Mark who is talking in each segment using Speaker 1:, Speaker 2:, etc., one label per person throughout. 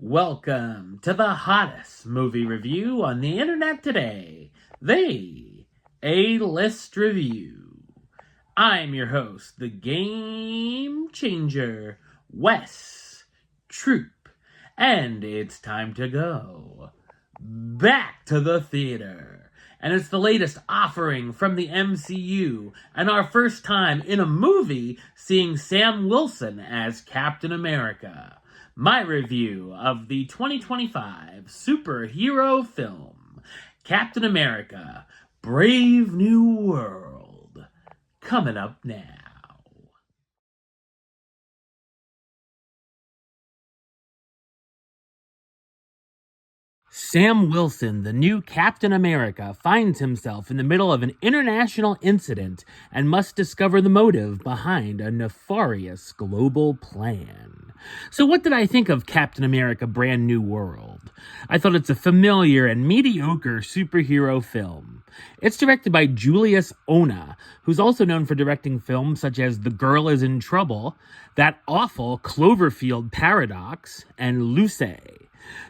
Speaker 1: Welcome to the hottest movie review on the internet today, the A-List Review. I'm your host, the Game Changer, Wes Troop, and it's time to go back to the theater. And it's the latest offering from the MCU, and our first time in a movie seeing Sam Wilson as Captain America. My review of the 2025 superhero film, Captain America, Brave New World, coming up now. Sam Wilson, the new Captain America, finds himself in the middle of an international incident and must discover the motive behind a nefarious global plan. So what did I think of Captain America Brand New World? I thought it's a familiar and mediocre superhero film. It's directed by Julius Onah, who's also known for directing films such as The Girl Is in Trouble, That Awful Cloverfield Paradox, and Lucy.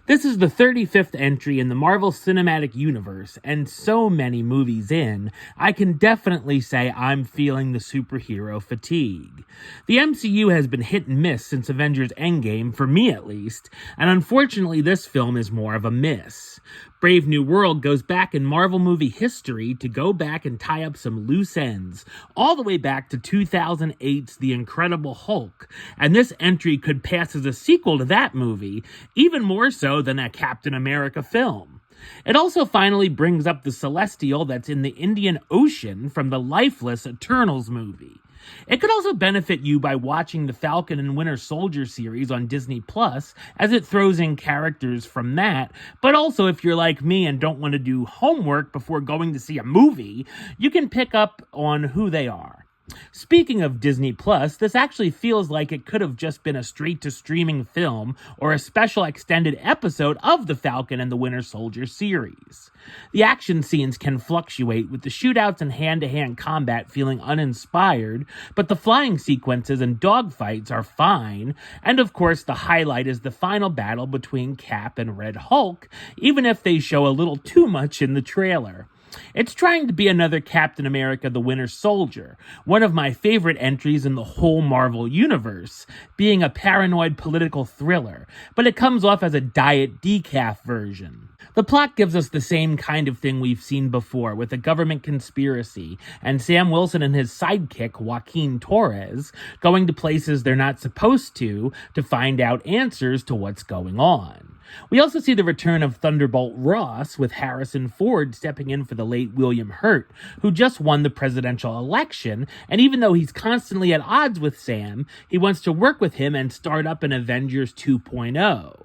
Speaker 1: This is the 35th entry in the Marvel Cinematic Universe, and so many movies in, I can definitely say I'm feeling the superhero fatigue. The MCU has been hit and miss since Avengers Endgame, for me at least, and unfortunately this film is more of a miss. Brave New World goes back in Marvel movie history to go back and tie up some loose ends, all the way back to 2008's The Incredible Hulk, and this entry could pass as a sequel to that movie, even more so than a Captain America film. It also finally brings up the Celestial that's in the Indian Ocean from the lifeless Eternals movie. It could also benefit you by watching the Falcon and Winter Soldier series on Disney Plus, as it throws in characters from that, but also if you're like me and don't want to do homework before going to see a movie, you can pick up on who they are. Speaking of Disney Plus, this actually feels like it could have just been a straight-to-streaming film or a special extended episode of the Falcon and the Winter Soldier series. The action scenes can fluctuate, with the shootouts and hand-to-hand combat feeling uninspired, but the flying sequences and dogfights are fine, and of course the highlight is the final battle between Cap and Red Hulk, even if they show a little too much in the trailer. It's trying to be another Captain America the Winter Soldier, one of my favorite entries in the whole Marvel universe, being a paranoid political thriller, but it comes off as a diet decaf version. The plot gives us the same kind of thing we've seen before, with a government conspiracy, and Sam Wilson and his sidekick, Joaquin Torres, going to places they're not supposed to find out answers to what's going on. We also see the return of Thunderbolt Ross, with Harrison Ford stepping in for the late William Hurt, who just won the presidential election, and even though he's constantly at odds with Sam, he wants to work with him and start up an Avengers 2.0.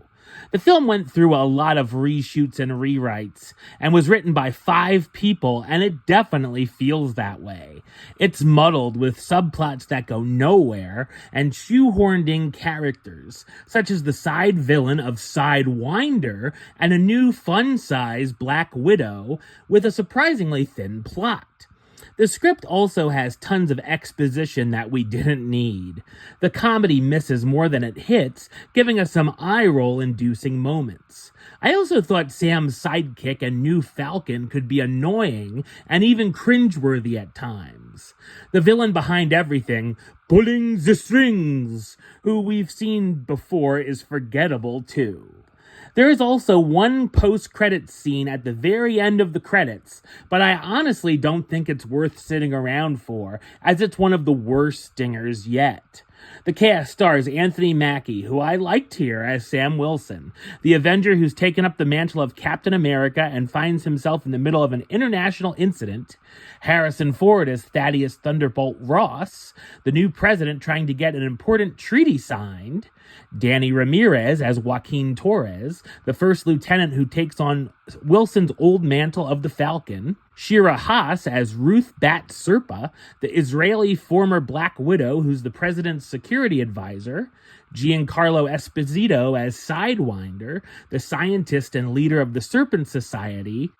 Speaker 1: The film went through a lot of reshoots and rewrites, and was written by 5 people, and it definitely feels that way. It's muddled with subplots that go nowhere, and shoehorned in characters, such as the side villain of Sidewinder, and a new fun-size Black Widow, with a surprisingly thin plot. The script also has tons of exposition that we didn't need. The comedy misses more than it hits, giving us some eye-roll-inducing moments. I also thought Sam's sidekick and new Falcon could be annoying and even cringeworthy at times. The villain behind everything, pulling the strings, who we've seen before, is forgettable too. There is also one post-credits scene at the very end of the credits, but I honestly don't think it's worth sitting around for, as it's one of the worst stingers yet. The cast stars Anthony Mackie, who I liked here as Sam Wilson, the Avenger who's taken up the mantle of Captain America and finds himself in the middle of an international incident, Harrison Ford as Thaddeus Thunderbolt Ross, the new president trying to get an important treaty signed, Danny Ramirez as Joaquin Torres, the first lieutenant who takes on Wilson's old mantle of the Falcon, Shira Haas as Ruth Bat Serpa, the Israeli former Black Widow who's the president's security advisor, Giancarlo Esposito as Sidewinder, the scientist and leader of the Serpent Society,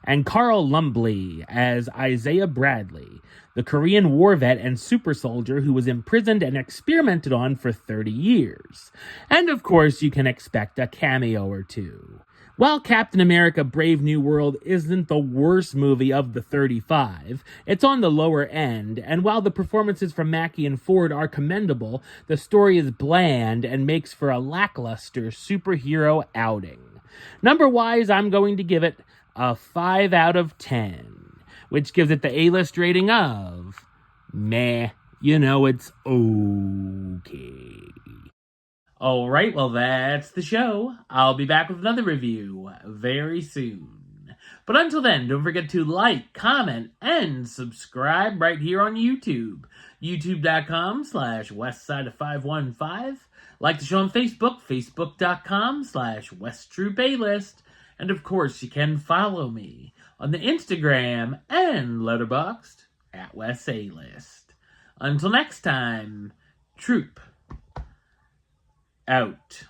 Speaker 1: and Carl Lumbly as Isaiah Bradley, the Korean war vet and super soldier who was imprisoned and experimented on for 30 years. And of course, you can expect a cameo or two. While Captain America Brave New World isn't the worst movie of the 35, it's on the lower end, and while the performances from Mackie and Ford are commendable, the story is bland and makes for a lackluster superhero outing. Number-wise, I'm going to give it a 5 out of 10, which gives it the A-list rating of meh. You know, it's okay. Alright, well that's the show. I'll be back with another review very soon. But until then, don't forget to like, comment, and subscribe right here on YouTube. YouTube.com/Westside515. Like the show on Facebook, Facebook.com/WestTruePaylist. And of course, you can follow me on the Instagram and Letterboxd @WesAList. Until next time, Troop out.